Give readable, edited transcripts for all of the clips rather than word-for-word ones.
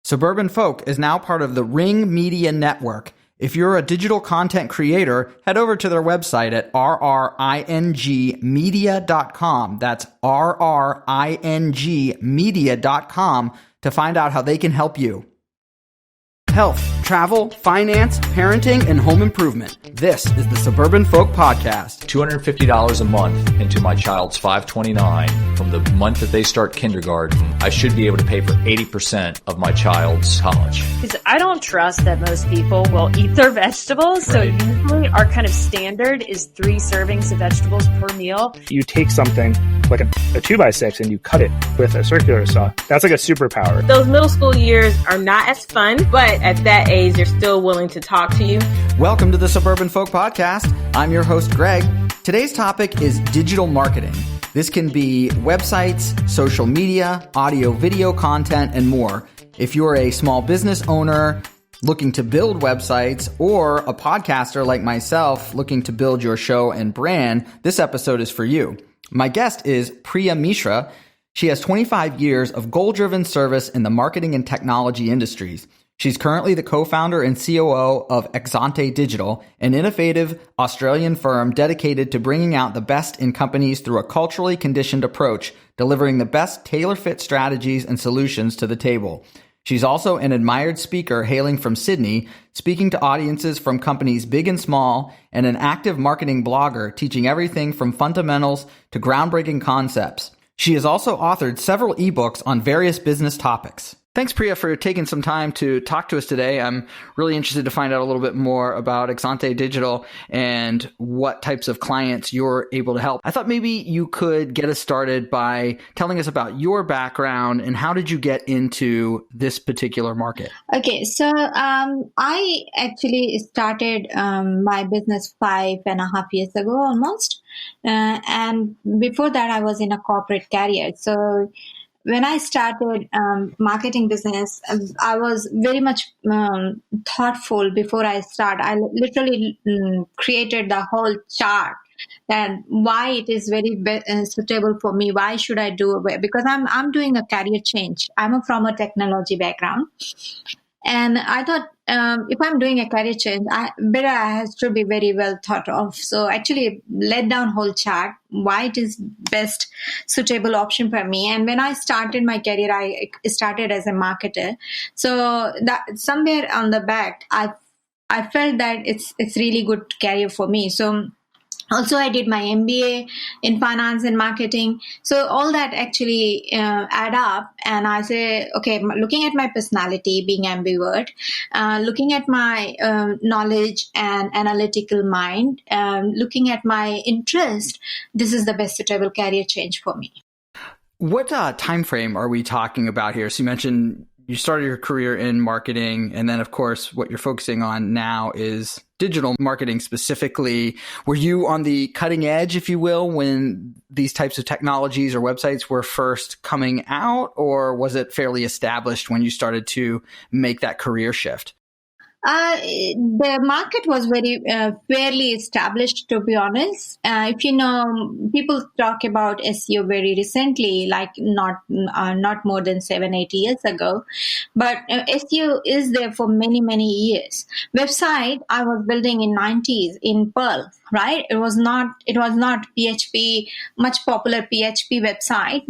Suburban Folk is now part of the Ring Media Network. If you're a digital content creator, head over to their website at rringmedia.com. That's rringmedia.com to find out how they can help you. Health, travel, finance, parenting, and home improvement. This is the Suburban Folk Podcast. $250 a month into my child's $529 from the month that they start kindergarten. I should be able to pay for 80% of my child's college. Because I don't trust that most people will eat their vegetables. So usually our kind of standard is 3 servings of vegetables per meal. You take something like a 2x6 and you cut it with a circular saw. That's like a superpower. Those middle school years are not as fun, but at that age, they're still willing to talk to you. Welcome to the Suburban Folk Podcast. I'm your host, Greg. Today's topic is digital marketing. This can be websites, social media, audio, video content, and more. If you're a small business owner looking to build websites or a podcaster like myself looking to build your show and brand, this episode is for you. My guest is Priya Mishra. She has 25 years of goal-driven service in the marketing and technology industries. She's currently the co-founder and COO of Exante Digital, an innovative Australian firm dedicated to bringing out the best in companies through a culturally conditioned approach, delivering the best tailor-fit strategies and solutions to the table. She's also an admired speaker hailing from Sydney, speaking to audiences from companies big and small, and an active marketing blogger teaching everything from fundamentals to groundbreaking concepts. She has also authored several ebooks on various business topics. Thanks, Priya, for taking some time to talk to us today. I'm really interested to find out a little bit more about Exante Digital and what types of clients you're able to help. I thought maybe you could get us started by telling us about your background and how did you get into this particular market? Okay, so I actually started my business 5.5 years ago almost. And before that, I was in a corporate career. So when I started marketing business, I was very much thoughtful before I start. I literally created the whole chart and why it is very suitable for me. Why should I do it? Because I'm doing a career change. I'm from a technology background. And I thought if I'm doing a career change, I has to be very well thought of. So actually laid down whole chart, why it is best suitable option for me. And when I started my career, I started as a marketer. So that somewhere on the back, I felt that it's really good career for me. So also, I did my MBA in finance and marketing. So all that actually add up. And I say, okay, looking at my personality, being ambivert, looking at my knowledge and analytical mind, looking at my interest, this is the best suitable career change for me. What time frame are we talking about here? So you mentioned you started your career in marketing, and then, of course, what you're focusing on now is digital marketing specifically. Were you on the cutting edge, if you will, when these types of technologies or websites were first coming out, or was it fairly established when you started to make that career shift? The market was very fairly established, to be honest. If you know, people talk about SEO very recently, like not more than 7-8 years ago. But SEO is there for many, many years. Website I was building in 90s in Perl, right? It was not PHP, much popular PHP website.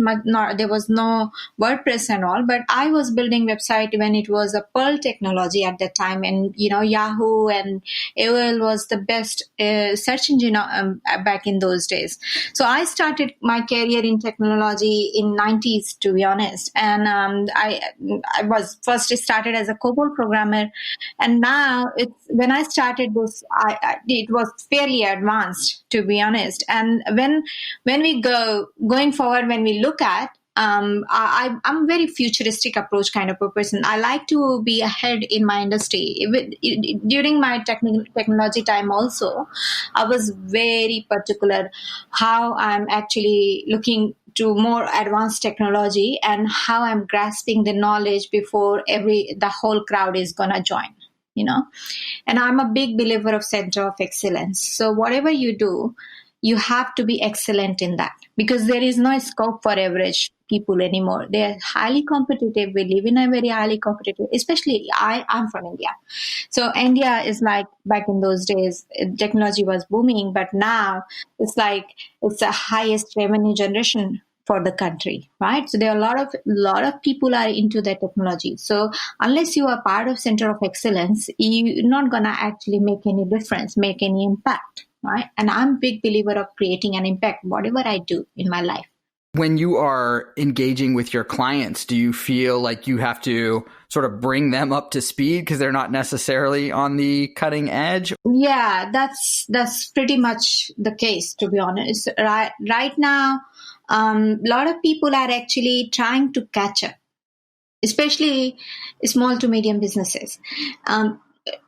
There was no WordPress and all, but I was building website when it was a Perl technology at that time. And, Yahoo and AOL was the best search engine back in those days. So I started my career in technology in 90s, to be honest. And I was first started as a COBOL programmer. And now when I started this, it was fairly advanced, to be honest. And when we going forward, when we look at, I'm very futuristic approach kind of a person. I like to be ahead in my industry. During my technology time also, I was very particular how I'm actually looking to more advanced technology and how I'm grasping the knowledge before the whole crowd is going to join. And I'm a big believer of center of excellence. So whatever you do, you have to be excellent in that, because there is no scope for average. people anymore. They are highly competitive. We live in a very highly competitive, especially I'm from India. So India is like back in those days, technology was booming, but now it's the highest revenue generation for the country, right? So there are a lot of people are into the technology. So unless you are part of center of excellence, you're not gonna actually make any difference, make any impact, right? And I'm a big believer of creating an impact, whatever I do in my life. When you are engaging with your clients, do you feel like you have to sort of bring them up to speed because they're not necessarily on the cutting edge? Yeah, that's pretty much the case, to be honest. Right now, a lot of people are actually trying to catch up, especially small to medium businesses.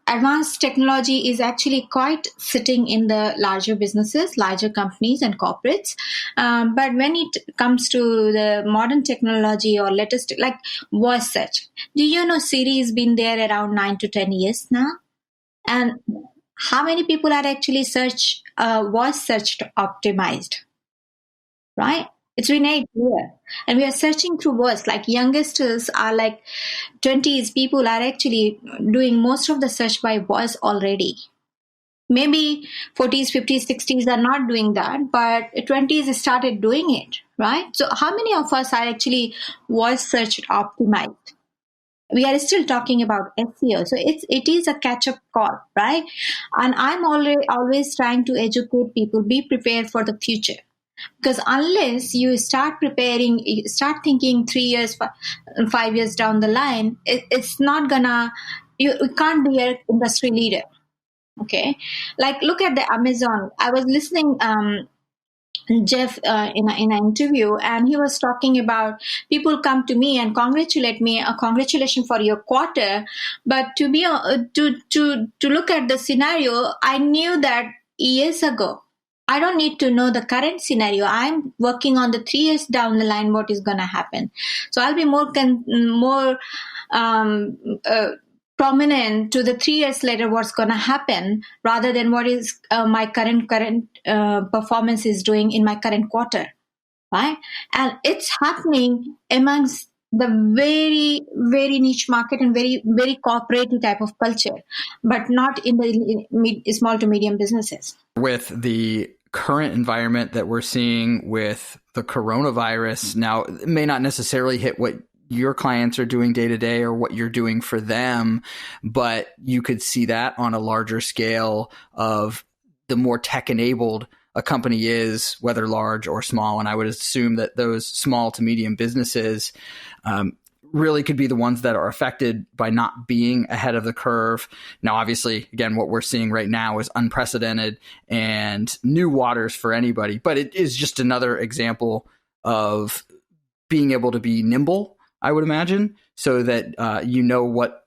Advanced technology is actually quite sitting in the larger businesses, larger companies and corporates. But when it comes to the modern technology or latest, like voice search, do you know Siri has been there around 9 to 10 years now? And how many people are actually voice search optimized, right? It's been 8 years. And we are searching through voice. Like youngsters are like 20s, people are actually doing most of the search by voice already. Maybe 40s, 50s, 60s are not doing that, but 20s started doing it, right? So how many of us are actually voice search optimized? We are still talking about SEO. So it is a catch-up call, right? And I'm always trying to educate people, be prepared for the future. Because unless you start thinking 3 years, 5 years down the line, it's not gonna, you can't be an industry leader. Okay. Like look at the Amazon. I was listening, Jeff in an interview, and he was talking about people come to me and congratulate me, congratulations for your quarter. But to look at the scenario, I knew that years ago. I don't need to know the current scenario. I'm working on the 3 years down the line, what is going to happen. So I'll be more prominent to the 3 years later what's going to happen rather than what is my current performance is doing in my current quarter, right? And it's happening amongst the very, very niche market and very, very corporate type of culture, but not in the small to medium businesses. With the current environment that we're seeing with the coronavirus, now it may not necessarily hit what your clients are doing day to day or what you're doing for them, but you could see that on a larger scale of the more tech enabled a company is, whether large or small. And I would assume that those small to medium businesses really could be the ones that are affected by not being ahead of the curve. Now, obviously, again, what we're seeing right now is unprecedented and new waters for anybody, but it is just another example of being able to be nimble, I would imagine, so that you know what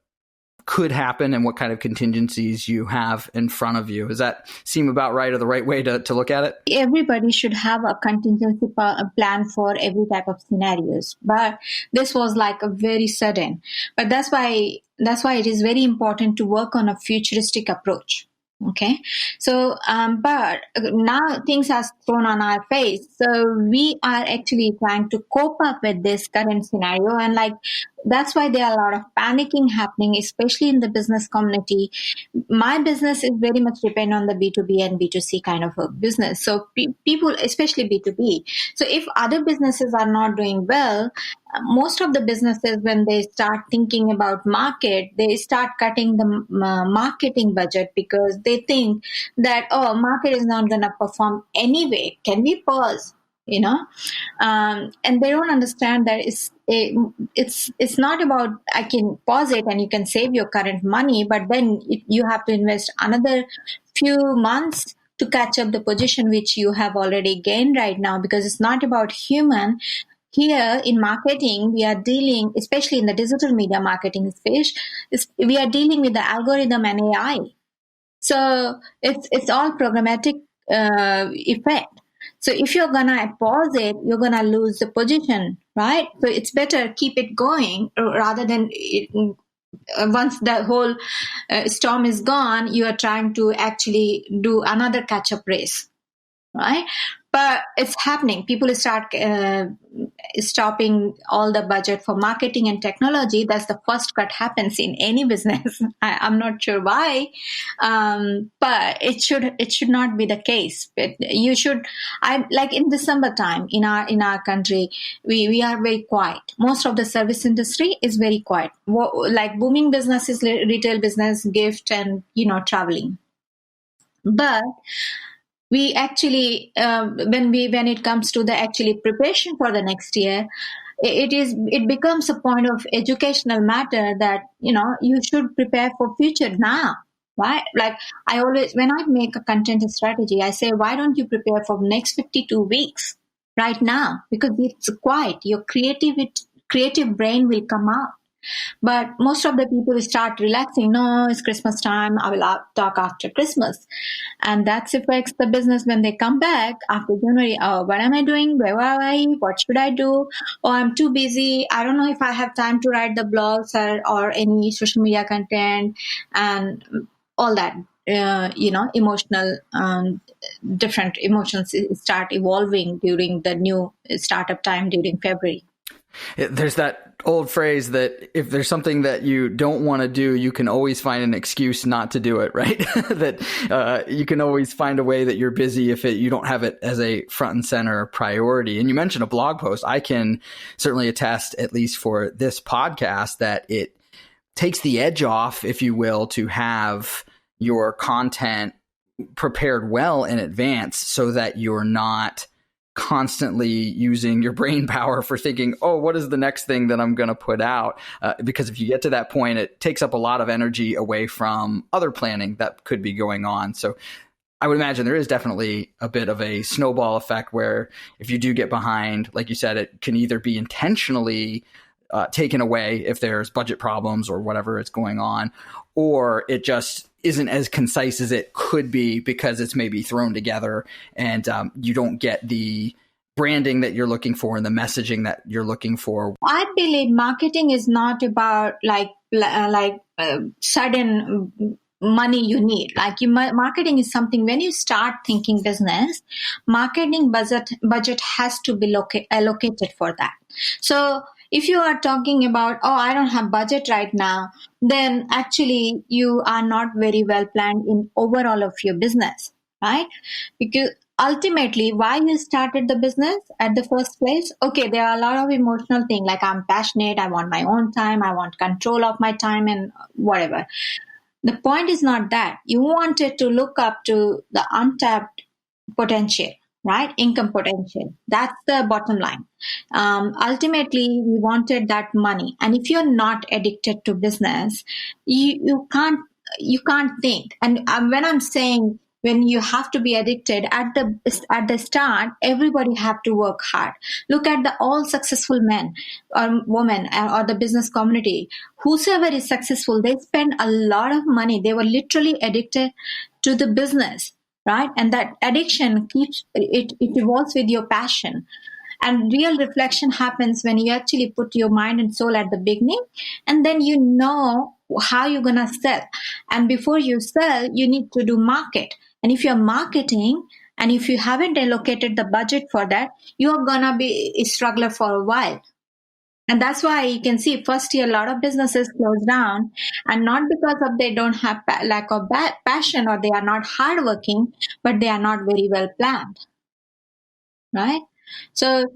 could happen and what kind of contingencies you have in front of you. Does that seem about right or the right way to look at it? Everybody should have a contingency plan for every type of scenarios. But this was like a very sudden. But that's why it is very important to work on a futuristic approach. Okay. So, but now things are thrown on our face. So we are actually trying to cope up with this current scenario. And like, that's why there are a lot of panicking happening, especially in the business community. My business is very much depend on the B2B and B2C kind of a business. So people, especially B2B. So if other businesses are not doing well, most of the businesses, when they start thinking about market, they start cutting the marketing budget because they think that, oh, market is not going to perform anyway. Can we pause? And they don't understand that it's not about I can pause it and you can save your current money, but then you have to invest another few months to catch up the position which you have already gained right now, because it's not about human. Here in marketing, we are dealing, especially in the digital media marketing space, we are dealing with the algorithm and AI. So it's all programmatic effect. So if you're going to pause it, you're going to lose the position, right? So it's better keep it going rather than once the whole storm is gone, you are trying to actually do another catch-up race, right? But it's happening. People start stopping all the budget for marketing and technology. That's the first cut happens in any business. I'm not sure why, but it should not be the case. But you should. I like in December time in our country, we are very quiet. Most of the service industry is very quiet. Like booming businesses, retail business, gift, and traveling. But we actually when it comes to the actually preparation for the next year, it becomes a point of educational matter that you should prepare for future now, right? Like I always, when I make a content strategy, I say, why don't you prepare for next 52 weeks right now, because it's quiet. Your creative brain will come out. But most of the people start relaxing. No, it's Christmas time. I will talk after Christmas. And that affects the business when they come back after January. Oh, what am I doing? Where are I? What should I do? Oh, I'm too busy. I don't know if I have time to write the blogs or any social media content and all that. Emotional, different emotions start evolving during the new startup time during February. There's that old phrase that if there's something that you don't want to do, you can always find an excuse not to do it, right? That you can always find a way that you're busy if you don't have it as a front and center priority. And you mentioned a blog post. I can certainly attest, at least for this podcast, that it takes the edge off, if you will, to have your content prepared well in advance so that you're not constantly using your brain power for thinking, oh, what is the next thing that I'm going to put out? Because if you get to that point, it takes up a lot of energy away from other planning that could be going on. So I would imagine there is definitely a bit of a snowball effect where if you do get behind, like you said, it can either be intentionally taken away if there's budget problems or whatever is going on, or it just isn't as concise as it could be because it's maybe thrown together and you don't get the branding that you're looking for and the messaging that you're looking for. I believe marketing is not about sudden money you need. Marketing is something, when you start thinking business, marketing budget has to be allocated for that. So if you are talking about, oh, I don't have budget right now, then actually you are not very well planned in overall of your business, right? Because ultimately, why you started the business at the first place? Okay, there are a lot of emotional things, like I'm passionate, I want my own time, I want control of my time and whatever. The point is not that. You wanted to look up to the untapped potential, right? Income potential. That's the bottom line. Ultimately, we wanted that money. And if you're not addicted to business, you can't think. And when I'm saying when you have to be addicted at the start, everybody have to work hard. Look at all successful men or women or the business community. Whosoever is successful, they spend a lot of money. They were literally addicted to the business, right? And that addiction it evolves with your passion. And real reflection happens when you actually put your mind and soul at the beginning, and then you know how you're going to sell. And before you sell, you need to do market. And if you're marketing and if you haven't allocated the budget for that, you're going to be a struggler for a while. And that's why you can see first year, a lot of businesses close down, and not because of they don't have lack of passion or they are not hardworking, but they are not very well planned, right? So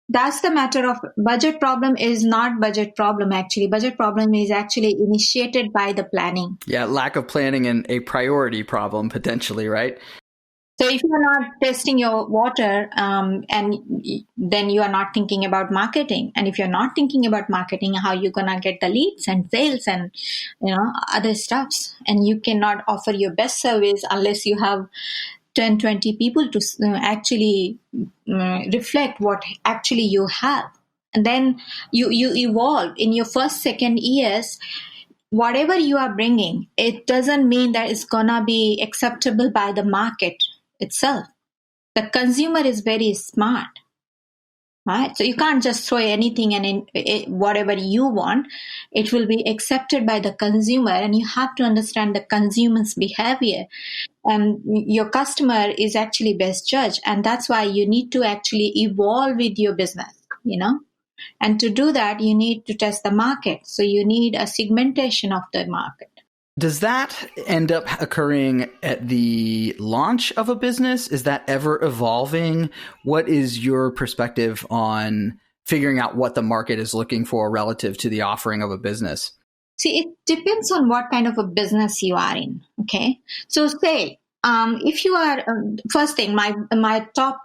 that's the matter of budget problem is not budget problem. Actually, budget problem is actually initiated by the planning. Yeah, lack of planning and a priority problem potentially, right? So if you're not testing your water, and then you are not thinking about marketing. And if you're not thinking about marketing, how you're going to get the leads and sales and other stuffs. And you cannot offer your best service unless you have 10, 20 people to actually reflect what actually you have. And then you evolve in your first, second years. Whatever you are bringing, it doesn't mean that it's going to be acceptable by the market itself. The consumer is very smart, right? So you can't just throw anything and whatever you want, it will be accepted by the consumer, and you have to understand the consumer's behavior. And your customer is actually best judge, and that's why you need to actually evolve with your business, and to do that you need to test the market. So you need a segmentation of the market. Does that end up occurring at the launch of a business? Is that ever evolving? What is your perspective on figuring out what the market is looking for relative to the offering of a business? See, it depends on what kind of a business you are in. Okay. So say, if you are, first thing, my top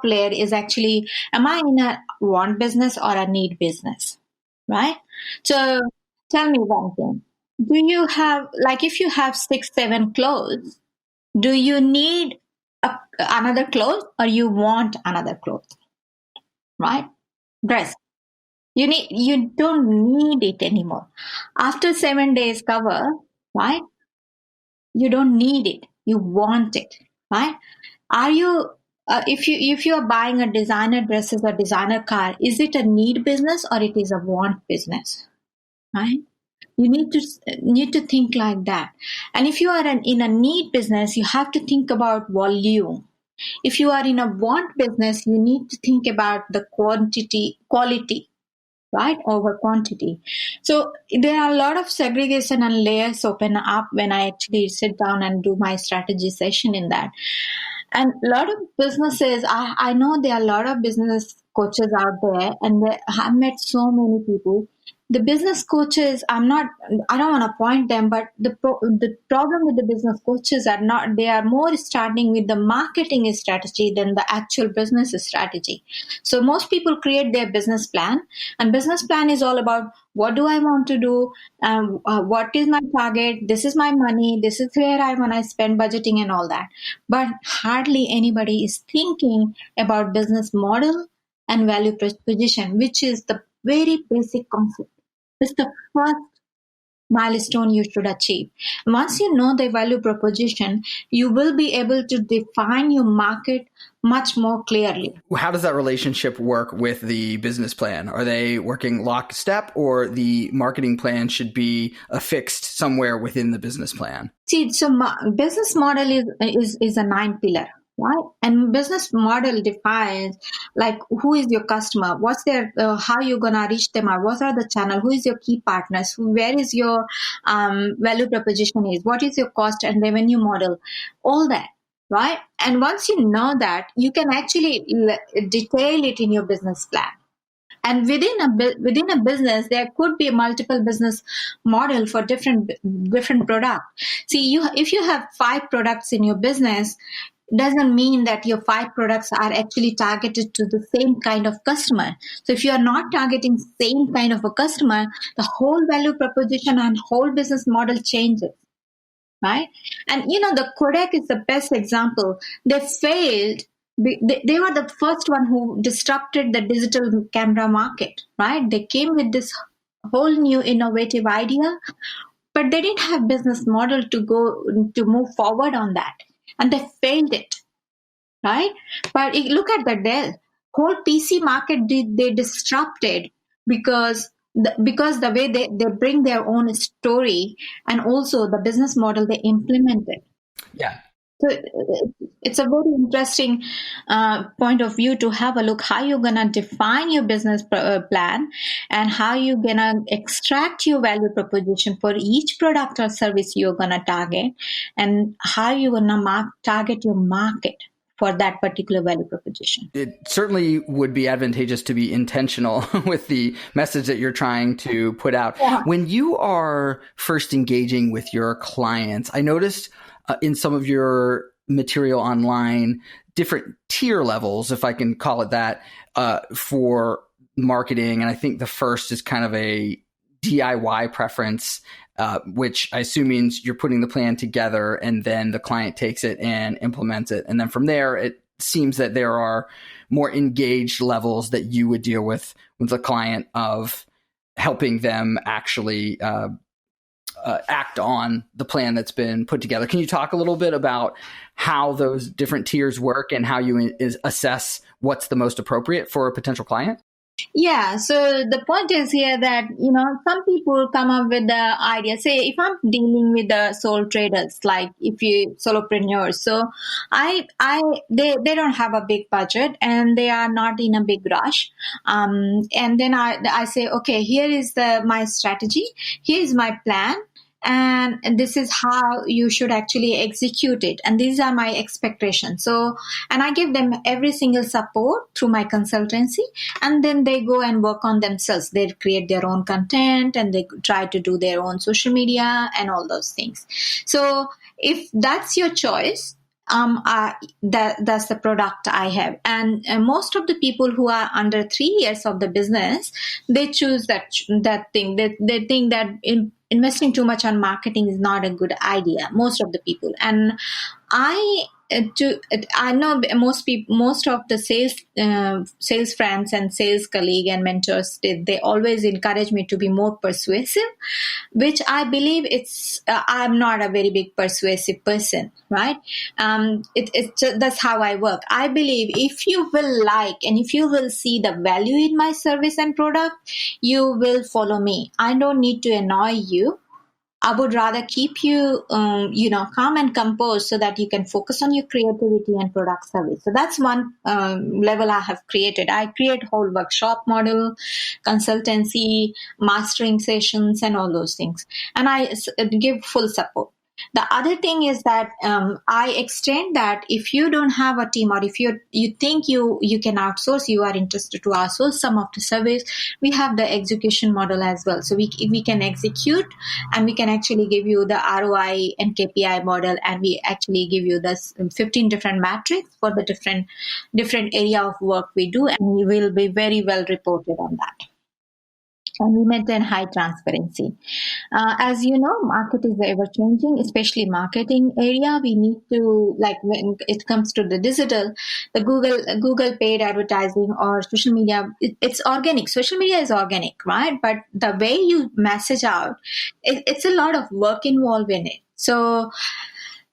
layer is actually, am I in a want business or a need business? Right? So tell me one thing. Do you have, like, if you have 6-7 clothes, do you need another clothes, or you want another clothes? Right? Dress. You don't need it anymore. After 7 days cover, right? You don't need it. You want it, right? Are you, if you are buying a designer dresses or designer car, is it a need business or it is a want business, right? You need to think like that. And if you are in a need business, you have to think about volume. If you are in a want business, you need to think about the quality, right, over quantity. So there are a lot of segregation and layers open up when I actually sit down and do my strategy session in that. And a lot of businesses, I know there are a lot of business coaches out there, and I've met so many people. The business coaches, I don't want to point them, but the problem with the business coaches they are more starting with the marketing strategy than the actual business strategy. So most people create their business plan, and business plan is all about what do I want to do, what is my target, this is my money, this is where I want to spend, budgeting and all that. But hardly anybody is thinking about business model and value proposition, which is the very basic concept. It's the first milestone you should achieve. Once you know the value proposition, you will be able to define your market much more clearly. How does that relationship work with the business plan? Are they working lockstep, or the marketing plan should be affixed somewhere within the business plan? See, so business model is a 9 pillar. Right? And business model defines, like, who is your customer, what's their, how you're gonna reach them out, what are the channel, who is your key partners, where is your value proposition is, what is your cost and revenue model, all that, right? And once you know that, you can actually detail it in your business plan. And within a business, there could be multiple business model for different product. See, if you have 5 products in your business, doesn't mean that your 5 products are actually targeted to the same kind of customer. So if you are not targeting same kind of a customer, the whole value proposition and whole business model changes, right? And the Kodak is the best example. They failed. They were the first one who disrupted the digital camera market, right? They came with this whole new innovative idea, but they didn't have business model to move forward on that. And they failed it, right? But look at the Dell. Whole PC market they disrupted because the way they bring their own story, and also the business model they implemented. Yeah. So it's a very interesting point of view to have a look how you're going to define your business plan, and how you're going to extract your value proposition for each product or service you're going to target, and how you're going to target your market for that particular value proposition. It certainly would be advantageous to be intentional with the message that you're trying to put out. Yeah. When you are first engaging with your clients, I noticed in some of your material online, different tier levels, if I can call it that, for marketing. And I think the first is kind of a DIY preference, which I assume means you're putting the plan together and then the client takes it and implements it. And then from there, it seems that there are more engaged levels that you would deal with the client, of helping them actually act on the plan that's been put together. Can you talk a little bit about how those different tiers work and how you assess what's the most appropriate for a potential client? Yeah, so the point is here that, some people come up with the idea, say, if I'm dealing with the sole traders, like if you solopreneurs, so they don't have a big budget and they are not in a big rush. And then I say, okay, here is my strategy. Here is my plan. And this is how you should actually execute it. And these are my expectations. So, and I give them every single support through my consultancy. And then they go and work on themselves. They create their own content and they try to do their own social media and all those things. So if that's your choice, that's the product I have. And most of the people who are under 3 years of the business, they choose that thing. They think that investing too much on marketing is not a good idea. Most of the people, and I know most of the sales friends and sales colleague and mentors, they always encourage me to be more persuasive, which I believe I'm not a very big persuasive person, right? That's how I work. I believe if you will like and if you will see the value in my service and product, you will follow me. I don't need to annoy you. I would rather keep you, calm and composed so that you can focus on your creativity and product service. So that's one level I have created. I create whole workshop model, consultancy, mastering sessions, and all those things. And I give full support. The other thing is that I extend that if you don't have a team or if you think you can outsource, you are interested to outsource some of the service, we have the execution model as well. So we can execute and we can actually give you the ROI and KPI model, and we actually give you the 15 different metrics for the different area of work we do, and we will be very well reported on that. And we maintain high transparency. As you know, market is ever changing, especially marketing area. We need to, like when it comes to the digital, the Google paid advertising or social media, it's organic. Social media is organic, right? But the way you message out, it's a lot of work involved in it. So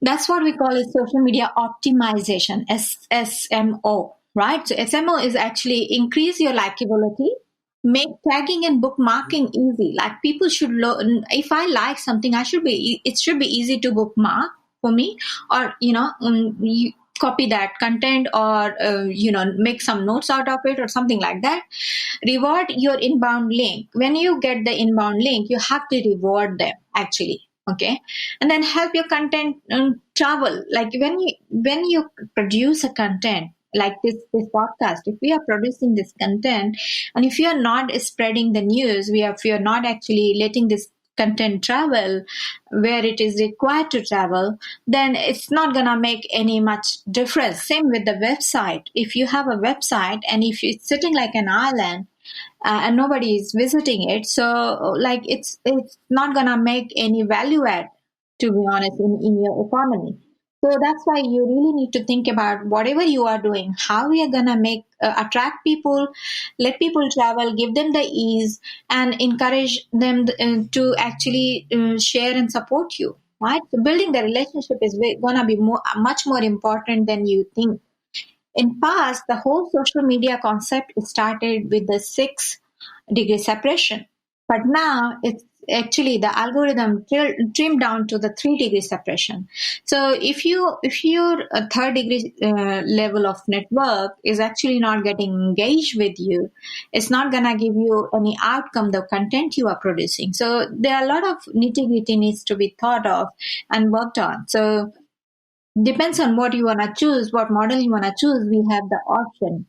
that's what we call it social media optimization, SMO, right? So SMO is actually increase your likability, make tagging and bookmarking easy. Like people should if I like something, it should be easy to bookmark for me, or you copy that content, or make some notes out of it or something like that. Reward your inbound link. When you get the inbound link, you have to reward them actually. Okay, and then help your content travel. Like when you produce a content like this podcast, if we are producing this content and if you are not spreading the news, if you are not actually letting this content travel where it is required to travel, then it's not gonna make any much difference. Same with the website. If you have a website and if it's sitting like an island and nobody is visiting it, so like it's not gonna make any value add, to be honest, in your economy. So that's why you really need to think about whatever you are doing, how we are going to attract people, let people travel, give them the ease, and encourage them to actually share and support you, right? So building the relationship is going to be much more important than you think. In past, the whole social media concept started with the 6-degree separation. But now it's actually the algorithm trimmed down to the 3-degree separation. So if your 3rd-degree level of network is actually not getting engaged with you, it's not going to give you any outcome, the content you are producing. So there are a lot of nitty-gritty needs to be thought of and worked on. So depends on what you want to choose, what model you want to choose, we have the option.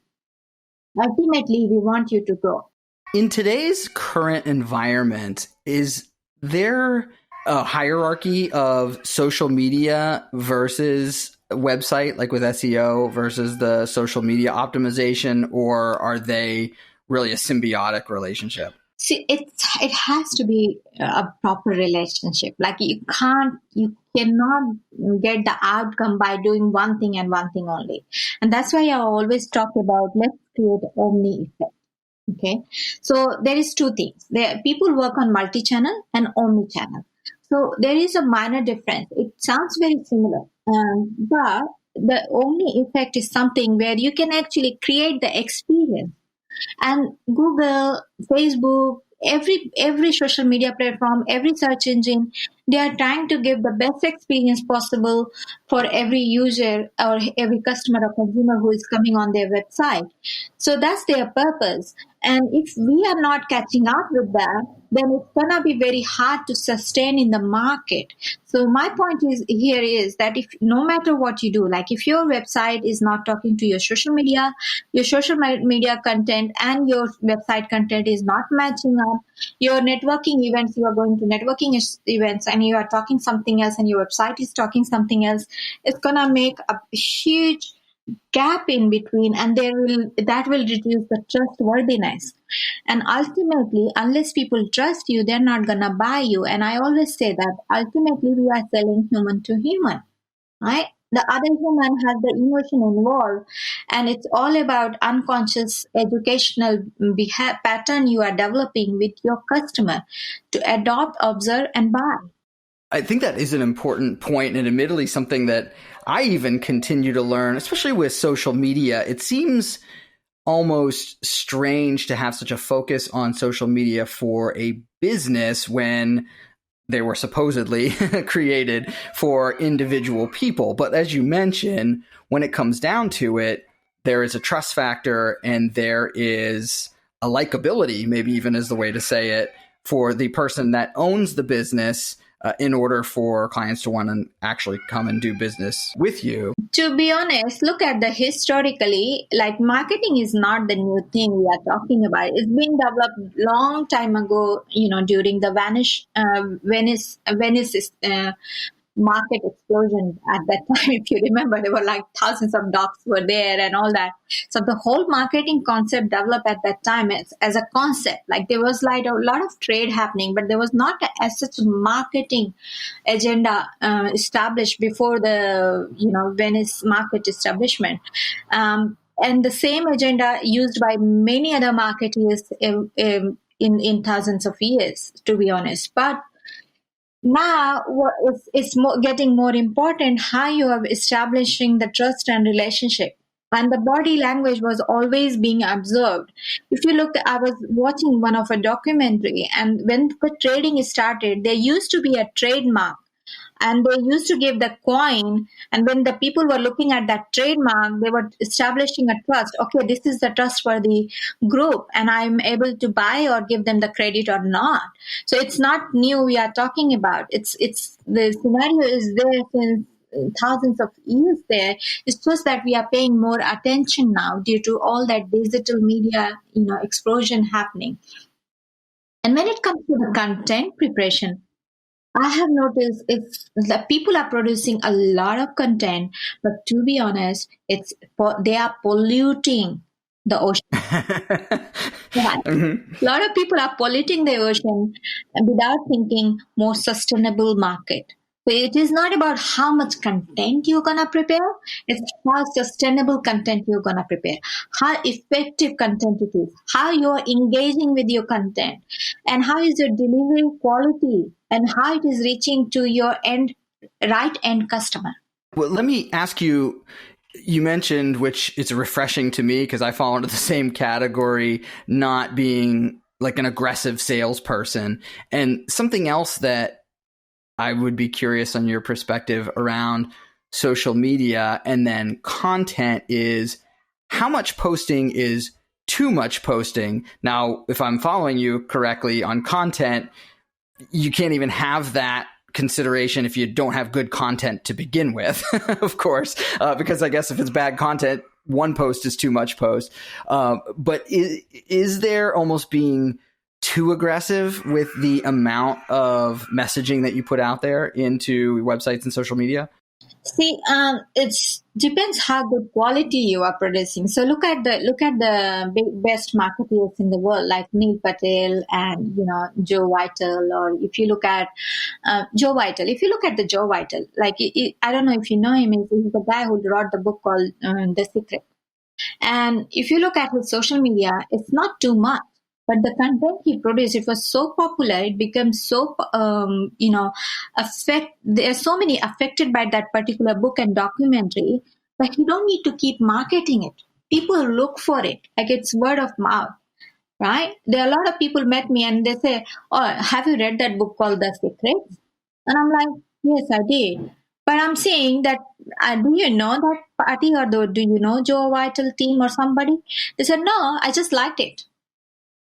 Ultimately, we want you to grow. In today's current environment, is there a hierarchy of social media versus a website, like with SEO versus the social media optimization, or are they really a symbiotic relationship? See, it has to be a proper relationship. Like you cannot get the outcome by doing one thing and one thing only. And that's why I always talk about let's create an omni effect. Okay, so there is 2 things. People work on multi-channel and omni-channel. So there is a minor difference. It sounds very similar, but the only effect is something where you can actually create the experience. And Google, Facebook, every social media platform, every search engine, they are trying to give the best experience possible for every user or every customer or consumer who is coming on their website. So that's their purpose. And if we are not catching up with that, then it's gonna be very hard to sustain in the market. So my point is that if no matter what you do, like if your website is not talking to your social media content and your website content is not matching up, your networking events, you are going to networking events and you are talking something else and your website is talking something else, it's gonna make a huge gap in between, and that will reduce the trustworthiness. And ultimately, unless people trust you, they're not gonna buy you. And I always say that ultimately we are selling human to human, right? The other human has the emotion involved, and it's all about unconscious educational pattern you are developing with your customer to adopt, observe, and buy. I think that is an important point, and admittedly something that I even continue to learn, especially with social media. It seems almost strange to have such a focus on social media for a business when they were supposedly created for individual people. But as you mentioned, when it comes down to it, there is a trust factor and there is a likability, maybe even is the way to say it, for the person that owns the business in order for clients to want to actually come and do business with you. To be honest, look at the historically, like marketing is not the new thing we are talking about. It's been developed long time ago, during the Venice market explosion at that time. If you remember, there were like thousands of docks were there and all that. So the whole marketing concept developed at that time as a concept. Like there was like a lot of trade happening, but there was not as such marketing agenda established before the Venice market establishment. And the same agenda used by many other marketers in thousands of years, to be honest. But now it's getting more important how you are establishing the trust and relationship. And the body language was always being observed. If you look, I was watching one of a documentary, and when the trading started, there used to be a trademark. And they used to give the coin, and when the people were looking at that trademark, they were establishing a trust. Okay, this is the trustworthy group, and I'm able to buy or give them the credit or not. So it's not new we are talking about. It's the scenario is there since thousands of years there. It's just that we are paying more attention now due to all that digital media, explosion happening. And when it comes to the content preparation, I have noticed that people are producing a lot of content, but to be honest, they are polluting the ocean. Right. A lot of people are polluting the ocean without thinking more sustainable market. So it is not about how much content you're going to prepare. It's how sustainable content you're going to prepare, how effective content it is, how you're engaging with your content, and how is your delivery quality, and how it is reaching to your right end customer. Well, let me ask you, you mentioned, which is refreshing to me because I fall into the same category, not being like an aggressive salesperson. And something else that I would be curious on your perspective around social media and then content is how much posting is too much posting. Now, if I'm following you correctly on content, you can't even have that consideration if you don't have good content to begin with, of course, because I guess if it's bad content, one post is too much post. But is there almost being too aggressive with the amount of messaging that you put out there into websites and social media? See, it depends how good quality you are producing. So look at the best marketers in the world, like Neil Patel and Joe Vital, or if you look at Joe Vital. If you look at the Joe Vital, like I don't know if you know him, he's the guy who wrote the book called The Secret. And if you look at his social media, it's not too much. But the content he produced, it was so popular, it became so, there are so many affected by that particular book and documentary that you don't need to keep marketing it. People look for it, like it's word of mouth, right? There are a lot of people met me and they say, "Oh, have you read that book called The Secret?" And I'm like, "Yes, I did." But I'm saying that, do you know that party, or do you know Joe Vital team or somebody? They said, "No, I just liked it."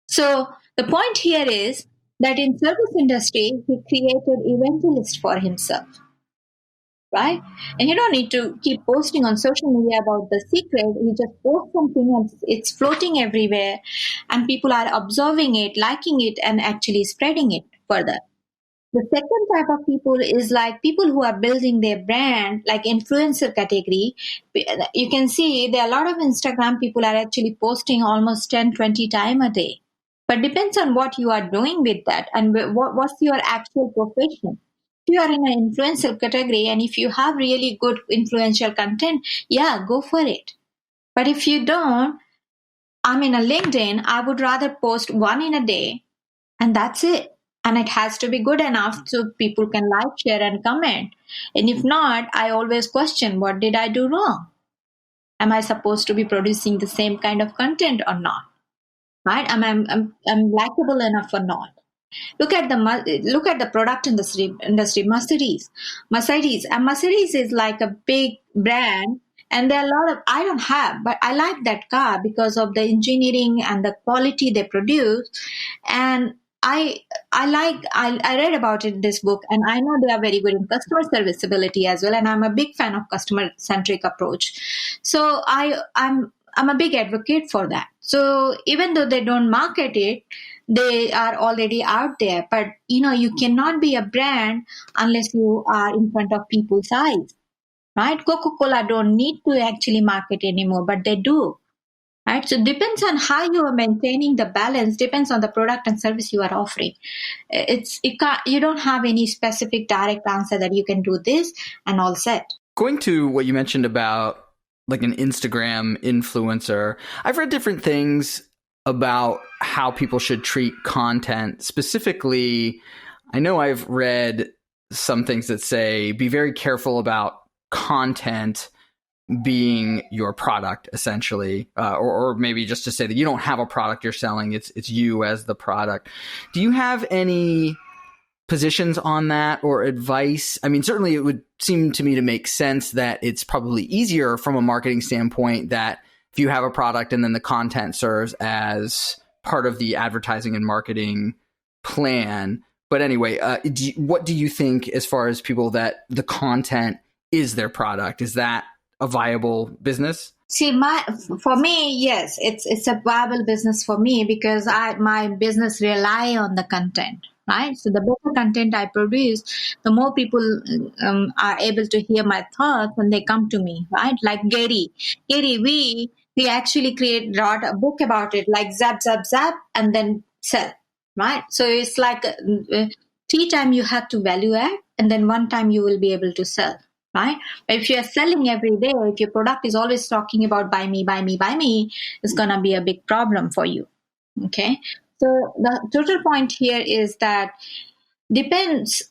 So the point here is that in service industry, he created evangelist for himself, right? And you don't need to keep posting on social media about The Secret. You just post something and it's floating everywhere, and people are observing it, liking it, and actually spreading it further. The second type of people is like people who are building their brand, like influencer category. You can see there are a lot of Instagram people are actually posting almost 10, 20 times a day. But depends on what you are doing with that and what's your actual profession. If you are in an influencer category and if you have really good influential content, yeah, go for it. But if you don't, I'm in a LinkedIn, I would rather post one in a day and that's it. And it has to be good enough so people can like, share, and comment. And if not, I always question, what did I do wrong? Am I supposed to be producing the same kind of content or not? Right? I'm likable enough or not? Look at the product industry. Mercedes, and Mercedes is like a big brand. And there are a lot of, I don't have, but I like that car because of the engineering and the quality they produce. And I read about it in this book, and I know they are very good in customer serviceability as well. And I'm a big fan of customer centric approach. So I'm a big advocate for that. So even though they don't market it, they are already out there. But you cannot be a brand unless you are in front of people's eyes, right? Coca-Cola don't need to actually market anymore, but they do. Right? So it depends on how you are maintaining the balance, depends on the product and service you are offering. You don't have any specific direct answer that you can do this and all set. Going to what you mentioned about like an Instagram influencer, I've read different things about how people should treat content. Specifically, I know I've read some things that say be very careful about content being your product, essentially, or maybe just to say that you don't have a product you're selling, it's you as the product. Do you have any positions on that or advice? I mean, certainly it would seem to me to make sense that it's probably easier from a marketing standpoint that if you have a product and then the content serves as part of the advertising and marketing plan. But anyway, what do you think as far as people that the content is their product? Is that a viable business? See, for me, yes, it's a viable business for me because my business rely on the content, right? So the better content I produce, the more people are able to hear my thoughts when they come to me, right? Like Gary, we actually wrote a book about it, like zap, zap, zap, and then sell, right? So it's like 3 times you have to value add, and then 1 time you will be able to sell. Right? But if you are selling every day, if your product is always talking about buy me, buy me, buy me, it's going to be a big problem for you. Okay. So the total point here is that depends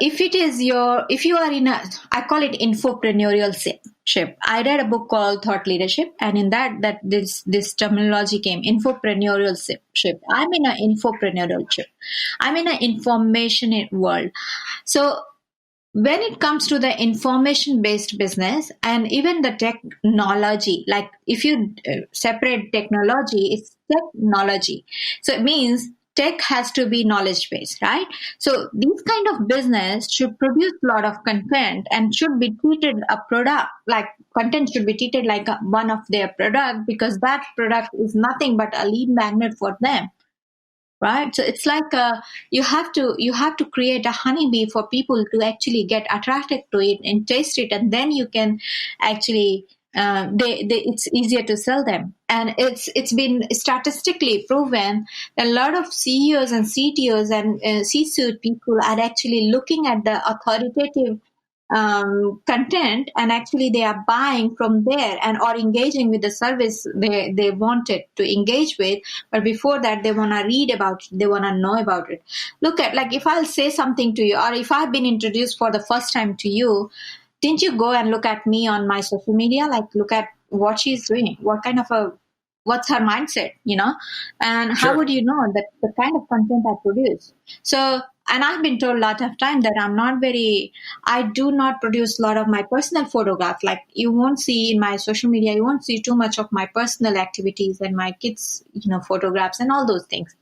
if you are in I call it infopreneurial ship. I read a book called Thought Leadership, and in that this terminology came, infopreneurial ship. I'm in an infopreneurial ship. I'm in an information world. So when it comes to the information-based business and even the technology, like if you separate technology, it's technology. So it means tech has to be knowledge-based, right? So these kind of business should produce a lot of content and should be treated content should be treated like one of their product, because that product is nothing but a lead magnet for them. Right. So it's like you have to create a honeybee for people to actually get attracted to it and taste it, and then you can actually it's easier to sell them. And it's been statistically proven that a lot of CEOs and CTOs and C-suite people are actually looking at the authoritative content, and actually they are buying from there and or engaging with the service they wanted to engage with. But before that, they want to read about it, they want to know about it. Look at, like, if I'll say something to you, or if I've been introduced for the first time to you, didn't you go and look at me on my social media, like look at what she's doing, what kind of a, what's her mindset, and how Sure. would you know that the kind of content I produce? So, and I've been told a lot of time that I do not produce a lot of my personal photographs. Like, you won't see in my social media, you won't see too much of my personal activities and my kids, photographs and all those things.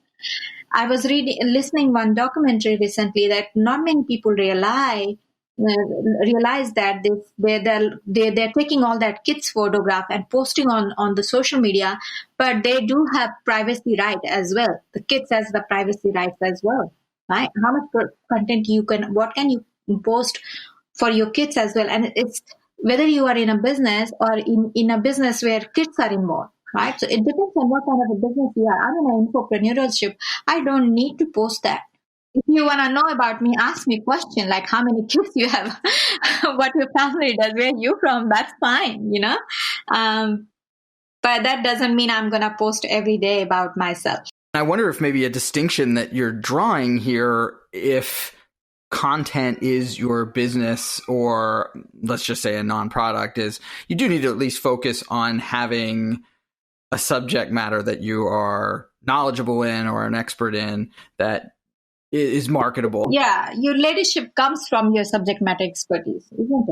I was listening one documentary recently that not many people realize that they're taking all that kids photograph and posting on the social media, but they do have privacy right as well. The kids has the privacy rights as well, right? How much content what can you post for your kids as well? And it's whether you are in a business or in a business where kids are involved. Right. So it depends on what kind of a business you are. I'm in an entrepreneurship. I don't need to post that. If you want to know about me, ask me a question like how many kids you have, what your family does, where you from. That's fine, but that doesn't mean I'm going to post every day about myself. I wonder if maybe a distinction that you're drawing here, if content is your business, or let's just say a non-product, is you do need to at least focus on having a subject matter that you are knowledgeable in or an expert in that is marketable. Yeah, your leadership comes from your subject matter expertise, isn't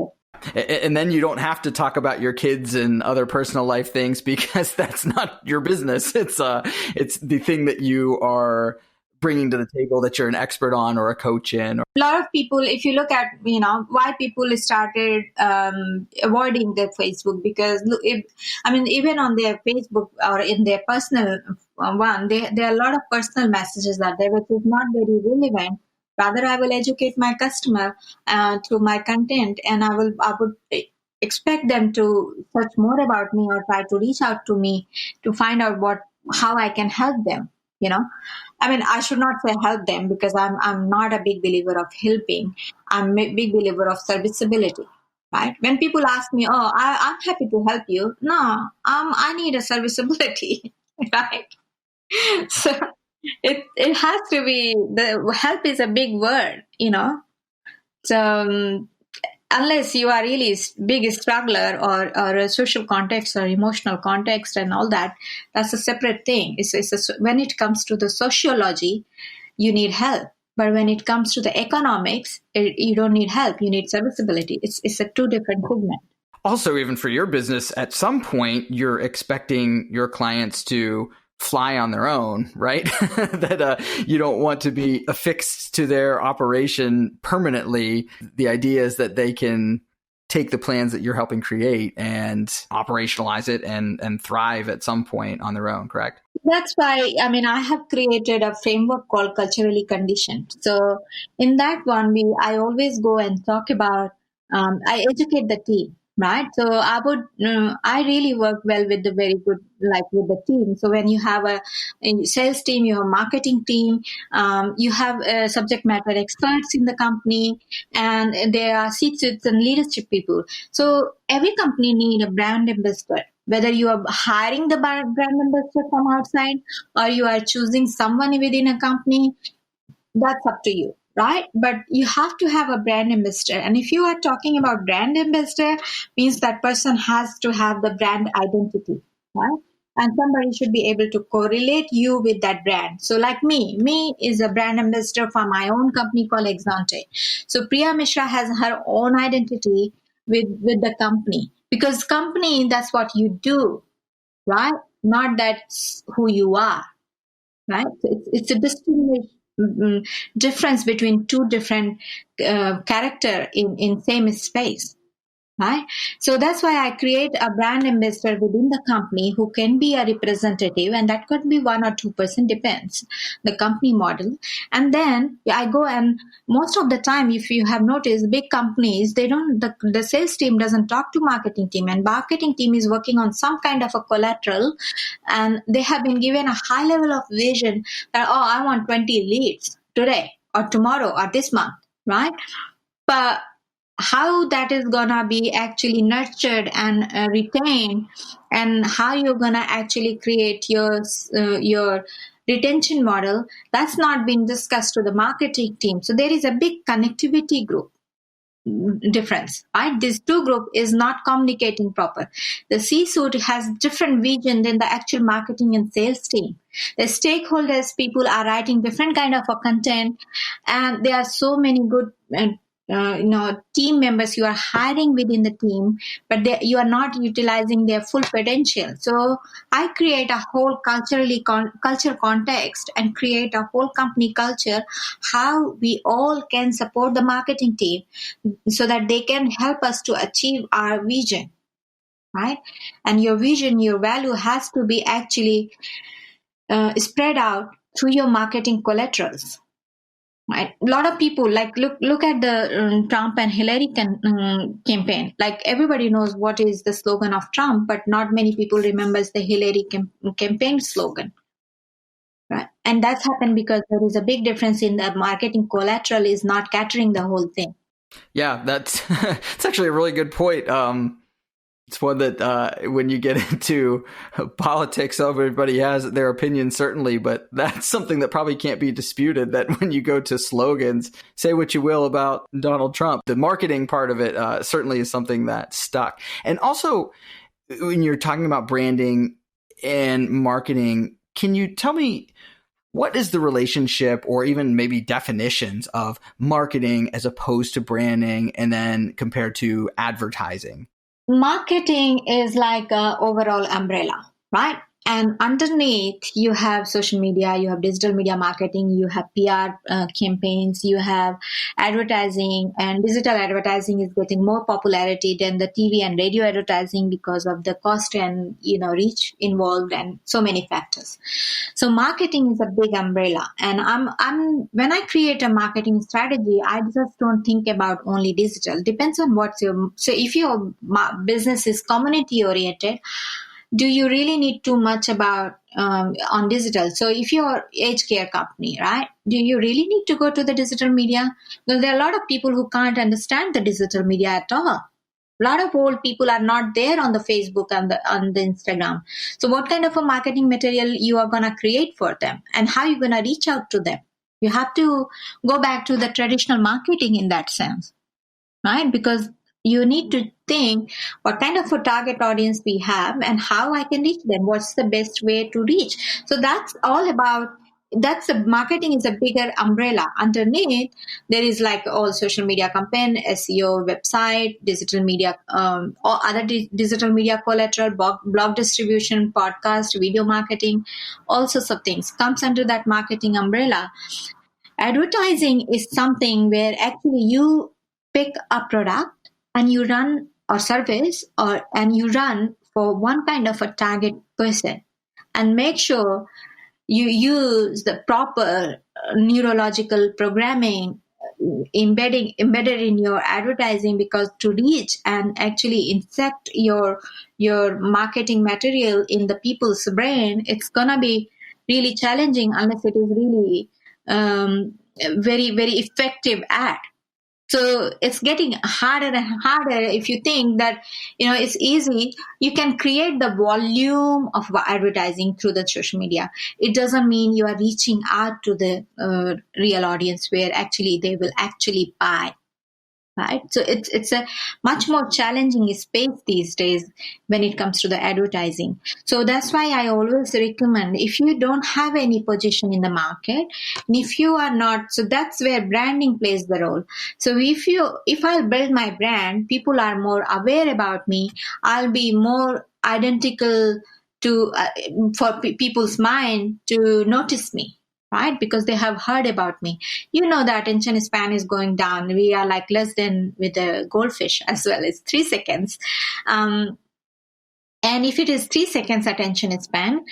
it? And then you don't have to talk about your kids and other personal life things because that's not your business. It's the thing that you are bringing to the table that you're an expert on or a coach in. A lot of people, if you look at, why people started avoiding their Facebook, because even on their Facebook or in their personal one, there are a lot of personal messages out there which is not very relevant. Rather, I will educate my customer through my content, and I would expect them to search more about me or try to reach out to me to find out how I can help them. I should not say help them, because I'm not a big believer of helping. I'm a big believer of serviceability, right? When people ask me, "Oh, I'm happy to help you," no, I need a serviceability, right? So it has to be, the help is a big word, So unless you are really big struggler or a social context or emotional context and all that, that's a separate thing. When it comes to the sociology, you need help. But when it comes to the economics, you don't need help. You need serviceability. It's a two different segment. Also, even for your business, at some point, you're expecting your clients to fly on their own, right? That you don't want to be affixed to their operation permanently. The idea is that they can take the plans that you're helping create and operationalize it and thrive at some point on their own, correct? That's why, I have created a framework called Culturally Conditioned. So in that one, I always go and talk about, I educate the team. Right. So I really work well with with the team. So when you have a sales team, you have a marketing team, you have subject matter experts in the company, and there are C-suites and leadership people. So every company needs a brand ambassador. Whether you are hiring the brand ambassador from outside or you are choosing someone within a company, that's up to you. Right? But you have to have a brand ambassador. And if you are talking about brand ambassador, means that person has to have the brand identity, right? And somebody should be able to correlate you with that brand. So like me is a brand ambassador for my own company called Exante. So Priya Mishra has her own identity with the company, because company, that's what you do, right? Not that's who you are, right? So it's a distinguished difference between two different character in same space, right? So that's why I create a brand ambassador within the company who can be a representative, and that could be 1 or 2%, depends the company model. And then I go, and most of the time, if you have noticed, big companies, they don't, the sales team doesn't talk to marketing team, and marketing team is working on some kind of a collateral, and they have been given a high level of vision that, oh, I want 20 leads today or tomorrow or this month, right? But how that is gonna be actually nurtured and retained, and how you're gonna actually create your retention model, that's not been discussed to the marketing team. So there is a big connectivity group difference, right? This two group is not communicating proper. The C-suite has different vision than the actual marketing and sales team. The stakeholders people are writing different kind of a content, and there are so many good team members you are hiring within the team, but you are not utilizing their full potential. So I create a whole culture context and create a whole company culture, how we all can support the marketing team so that they can help us to achieve our vision, right? And your vision, your value has to be actually spread out through your marketing collaterals. Right. A lot of people look at the Trump and Hillary campaign. Like everybody knows what is the slogan of Trump, but not many people remembers the Hillary campaign slogan. Right. And that's happened because there is a big difference in the marketing collateral is not capturing the whole thing. Yeah, that's actually a really good point. It's one that when you get into politics, everybody has their opinion, certainly, but that's something that probably can't be disputed, that when you go to slogans, say what you will about Donald Trump, the marketing part of it certainly is something that stuck. And also, when you're talking about branding and marketing, can you tell me what is the relationship or even maybe definitions of marketing as opposed to branding and then compared to advertising? Marketing is like an overall umbrella, right? And underneath, you have social media, you have digital media marketing, you have PR campaigns, you have advertising, and digital advertising is getting more popularity than the TV and radio advertising because of the cost and reach involved and so many factors. So marketing is a big umbrella, and I'm when I create a marketing strategy, I just don't think about only digital. Depends on so if your business is community oriented, do you really need too much about on digital? So if you're aged care company, right, do you really need to go to the digital media? Well, there are a lot of people who can't understand the digital media at all. A lot of old people are not there on the Facebook and on the Instagram. So what kind of a marketing material you are going to create for them, and how you're going to reach out to them? You have to go back to the traditional marketing in that sense, right? Because you need to think what kind of a target audience we have and how I can reach them. What's the best way to reach? So that's all about, marketing is a bigger umbrella. Underneath, there is like all social media campaign, SEO, website, digital media, or other digital media collateral, blog distribution, podcast, video marketing, all sorts of things comes under that marketing umbrella. Advertising is something where actually you pick a product and you run or service and you run for one kind of a target person, and make sure you use the proper neurological programming embedded in your advertising, because to reach and actually insect your marketing material in the people's brain, it's gonna be really challenging unless it is really very, very effective ad. So it's getting harder and harder. If you think that, it's easy, you can create the volume of advertising through the social media. It doesn't mean you are reaching out to the real audience where actually they will actually buy. Right. So it's a much more challenging space these days when it comes to the advertising. So that's why I always recommend, if you don't have any position in the market, and if you are not, so that's where branding plays the role. So if I build my brand, people are more aware about me, I'll be more identical to for people's mind to notice me. Right? Because they have heard about me. The attention span is going down. We are like less than with a goldfish as well. It's 3 seconds. And if it is 3 seconds attention span,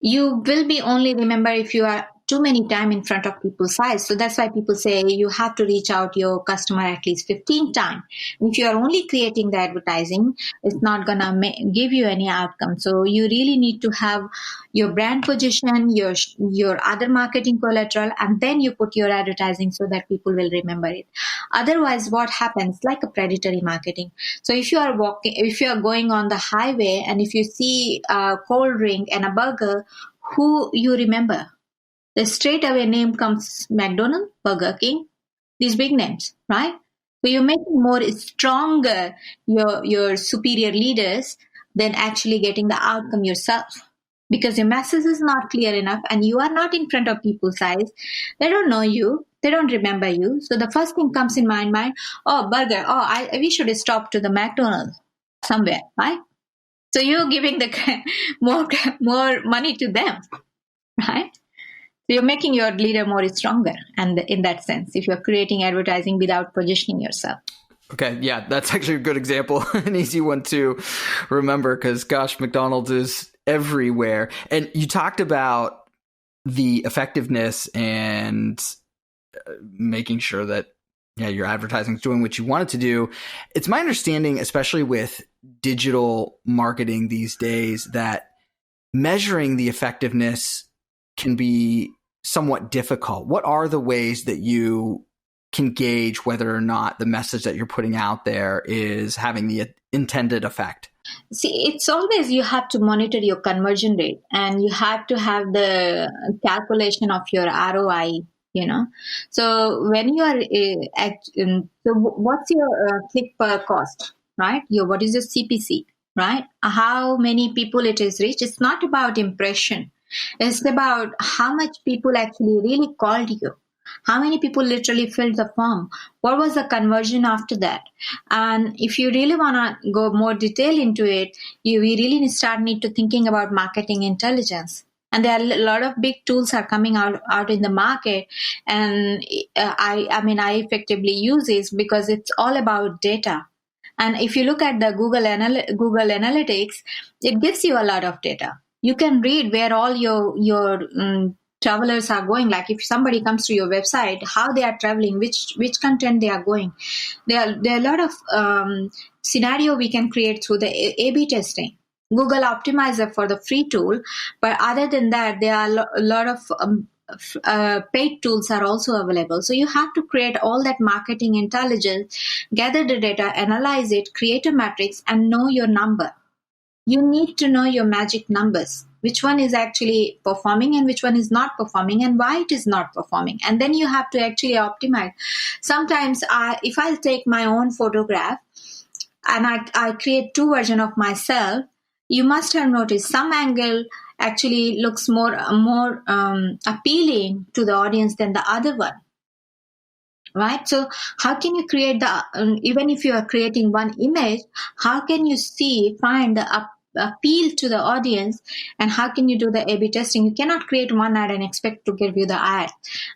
you will be only remember if you are too many time in front of people's eyes. So that's why people say you have to reach out your customer at least 15 times. And if you are only creating the advertising, it's not going to give you any outcome. So you really need to have your brand position, your other marketing collateral, and then you put your advertising so that people will remember it. Otherwise, what happens? Like a predatory marketing. So if you are going on the highway and if you see a cold drink and a burger, who you remember? The straight away name comes McDonald's, Burger King, these big names, right? So you're making more stronger your superior leaders than actually getting the outcome yourself. Because your message is not clear enough and you are not in front of people's eyes. They don't know you. They don't remember you. So the first thing comes in my mind, oh, burger. Oh, we should stop to the McDonald's somewhere, right? So you're giving the more money to them, right? So you're making your leader more stronger. And in that sense, if you're creating advertising without positioning yourself. Okay, yeah, that's actually a good example, an easy one to remember because, gosh, McDonald's is everywhere. And you talked about the effectiveness and making sure that your advertising is doing what you want it to do. It's my understanding, especially with digital marketing these days, that measuring the effectiveness can be somewhat difficult. What are the ways that you can gauge whether or not the message that you're putting out there is having the intended effect? See, it's always you have to monitor your conversion rate and you have to have the calculation of your ROI, So when you are, so what's your click per cost, right? What is your CPC, right? How many people it is reached? It's not about impression. It's about how much people actually really called you. How many people literally filled the form? What was the conversion after that? And if you really want to go more detail into it, we really need to thinking about marketing intelligence. And there are a lot of big tools are coming out in the market. And I effectively use this because it's all about data. And if you look at the Google Analytics, it gives you a lot of data. You can read where all your travelers are going. Like if somebody comes to your website, how they are traveling, which content they are going. There are a lot of scenario we can create through the A/B testing. Google Optimizer for the free tool, but other than that, there are a lot of paid tools are also available. So you have to create all that marketing intelligence, gather the data, analyze it, create a matrix, and know your number. You need to know your magic numbers. Which one is actually performing and which one is not performing and why it is not performing. And then you have to actually optimize. Sometimes if I take my own photograph and I create two versions of myself, you must have noticed some angle actually looks more appealing to the audience than the other one. Right? So how can you create even if you are creating one image, how can you find the appeal to the audience, and how can you do the A/B testing? You cannot create one ad and expect to give you the ad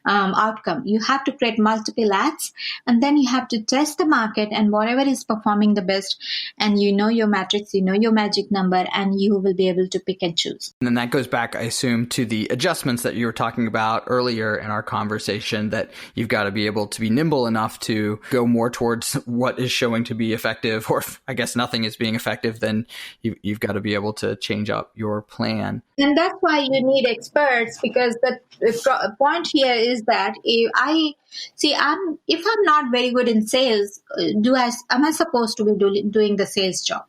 outcome. You have to create multiple ads, and then you have to test the market and whatever is performing the best, and your matrix, your magic number, and you will be able to pick and choose. And then that goes back, I assume, to the adjustments that you were talking about earlier in our conversation, that you've got to be able to be nimble enough to go more towards what is showing to be effective, or if, I guess, nothing is being effective, then you've got to be able to change up your plan. And that's why you need experts, because the point here is that if I'm not very good in sales, am I supposed to be doing the sales job?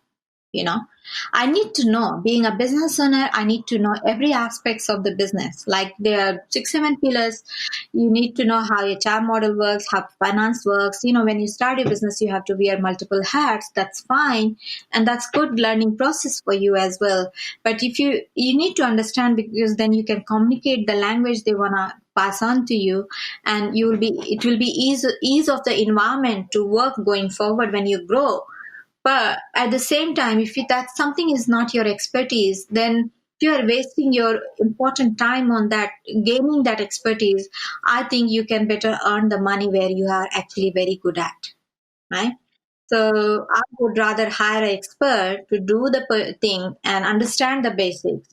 I need to know, being a business owner, I need to know every aspects of the business. Like there are 6-7 pillars. You need to know how HR model works, how finance works. When you start a business, you have to wear multiple hats. That's fine. And that's good learning process for you as well. But if you need to understand, because then you can communicate the language they want to pass on to you, and it will be ease of the environment to work going forward when you grow. But at the same time, if that something is not your expertise, then if you are wasting your important time on that, gaining that expertise, I think you can better earn the money where you are actually very good at, right? So I would rather hire an expert to do the thing and understand the basics.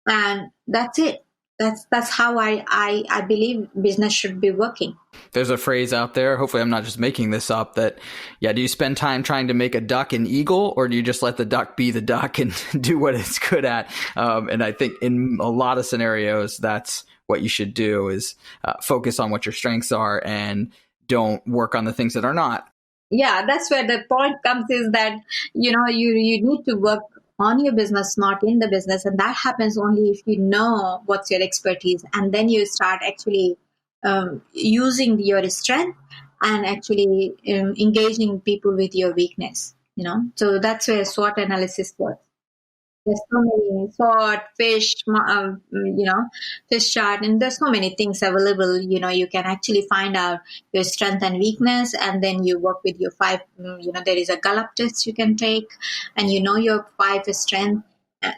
And that's it. That's how I believe business should be working. There's a phrase out there, hopefully I'm not just making this up, that, do you spend time trying to make a duck an eagle, or do you just let the duck be the duck and do what it's good at? And I think in a lot of scenarios, that's what you should do, is focus on what your strengths are and don't work on the things that are not. Yeah, that's where the point comes, is that, you need to work on your business, not in the business. And that happens only if you know what's your expertise. And then you start actually using your strength and actually engaging people with your weakness, So that's where SWOT analysis works. There's so many SWOT, fish chart, and there's so many things available. You can actually find out your strength and weakness, and then you work with your five. There is a Gallup test you can take, and your five strength.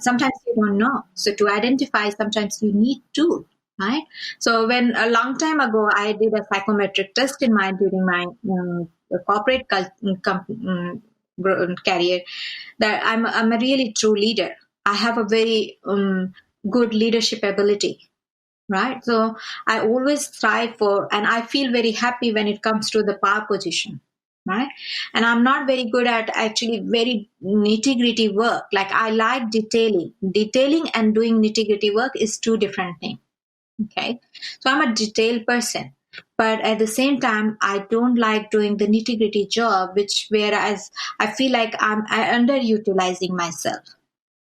Sometimes you don't know, so to identify, sometimes you need to. Right. So when a long time ago, I did a psychometric test during my corporate career, that I'm a really true leader. I have a very good leadership ability, right? So I always strive for, and I feel very happy when it comes to the power position, right? And I'm not very good at actually very nitty-gritty work. Like, I like detailing and doing nitty-gritty work is two different things. Okay, so I'm a detailed person, but at the same time, I don't like doing the nitty gritty job, whereas I feel like I'm underutilizing myself,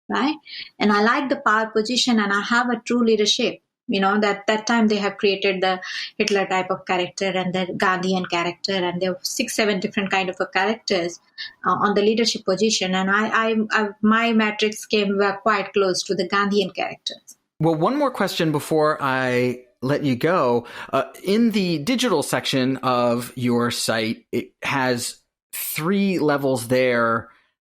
right? And I like the power position, and I have a true leadership. That time they have created the Hitler type of character and the Gandhian character, and there were 6-7 different kind of characters on the leadership position, and my matrix were quite close to the Gandhian characters. Well, one more question before I let you go. In the digital section of your site, it has 3 levels there.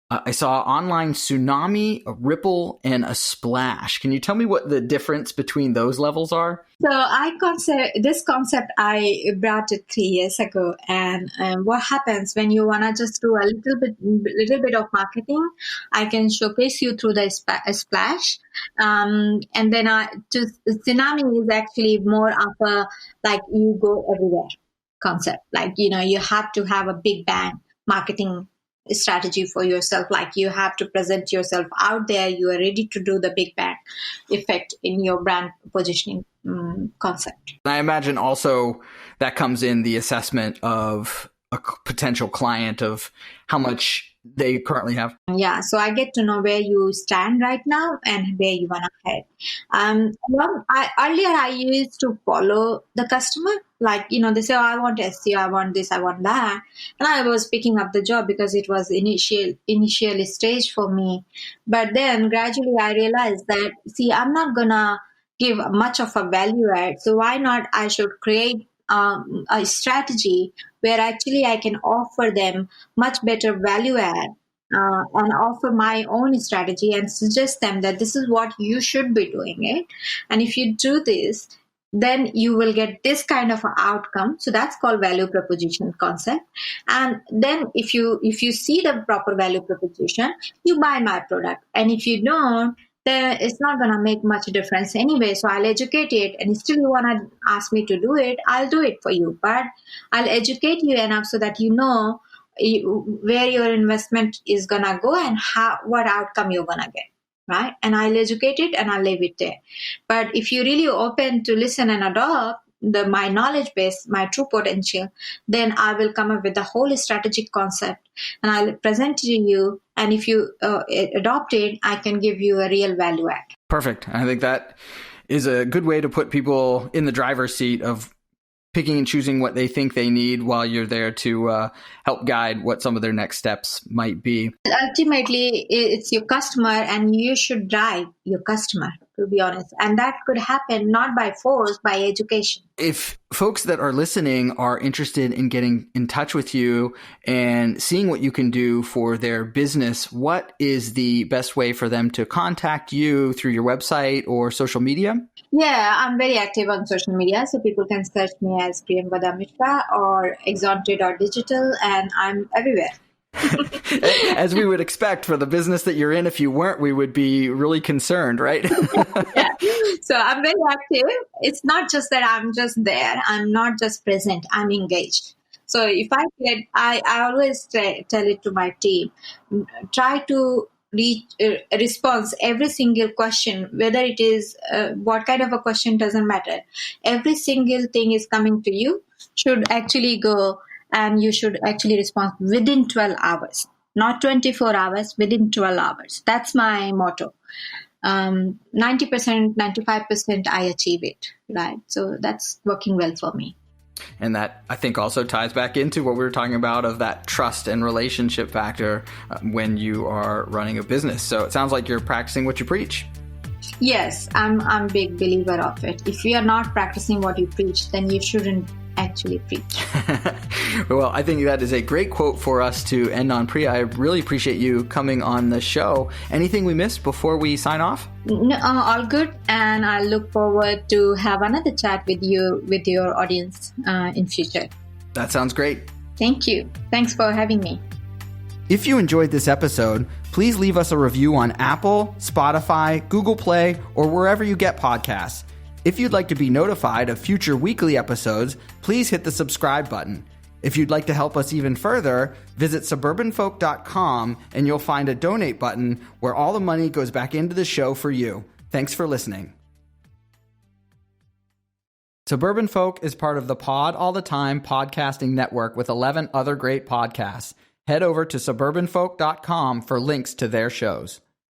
I saw online tsunami, a ripple, and a splash. Can you tell me what the difference between those levels are? So this concept I brought it 3 years ago, and what happens when you wanna just do a little bit of marketing, I can showcase you through the splash, and then tsunami is actually more of a like you go everywhere concept. Like you have to have a big bang marketing strategy for yourself. Like, you have to present yourself out there. You are ready to do the big bang effect in your brand positioning concept. I imagine also that comes in the assessment of a potential client, of how much they currently have. Yeah, so I get to know where you stand right now and where you want to head. Earlier I used to follow the customer. Like, they say, oh, I want SEO, I want this, I want that. And I was picking up the job because it was initial stage for me. But then gradually I realized that, I'm not going to give much of a value add. So why not I should create a strategy where actually I can offer them much better value add and offer my own strategy and suggest them that this is what you should be doing it. And if you do this, then you will get this kind of an outcome. So that's called value proposition concept. And then if you see the proper value proposition, you buy my product. And if you don't, then it's not going to make much difference anyway. So I'll educate it, and still you want to ask me to do it, I'll do it for you. But I'll educate you enough so that you know where your investment is going to go and what outcome you're going to get, right? And I'll educate it and I'll leave it there. But if you're really open to listen and adopt my knowledge base, my true potential, then I will come up with the whole strategic concept and I'll present it to you. And if you adopt it, I can give you a real value add. Perfect. I think that is a good way to put people in the driver's seat of picking and choosing what they think they need while you're there to help guide what some of their next steps might be. Ultimately, it's your customer, and you should drive your customer, to be honest. And that could happen not by force, by education. If folks that are listening are interested in getting in touch with you and seeing what you can do for their business, what is the best way for them to contact you? Through your website or social media? Yeah, I'm very active on social media, so people can search me as Priya Mishra or Exonted.digital, and I'm everywhere. As we would expect for the business that you're in. If you weren't, we would be really concerned, right? Yeah. So I'm very active. It's not just that I'm just there. I'm not just present. I'm engaged. So if I always tell it to my team, try to response every single question, whether it is what kind of a question, doesn't matter. Every single thing is coming to you. should actually go and you should actually respond within 12 hours, not 24 hours, within 12 hours. That's my motto. 90%, 95%, I achieve it, right? So that's working well for me. And that, I think, also ties back into what we were talking about of that trust and relationship factor when you are running a business. So it sounds like you're practicing what you preach. Yes, I'm a big believer of it. If you are not practicing what you preach, then you shouldn't actually preach. Well, I think that is a great quote for us to end on. Priya, I really appreciate you coming on the show. Anything we missed before we sign off? No, all good. And I look forward to have another chat with you, with your audience in future. That sounds great. Thank you. Thanks for having me. If you enjoyed this episode, please leave us a review on Apple, Spotify, Google Play, or wherever you get podcasts. If you'd like to be notified of future weekly episodes, please hit the subscribe button. If you'd like to help us even further, visit suburbanfolk.com and you'll find a donate button where all the money goes back into the show for you. Thanks for listening. Suburban Folk is part of the Pod All the Time podcasting network with 11 other great podcasts. Head over to suburbanfolk.com for links to their shows.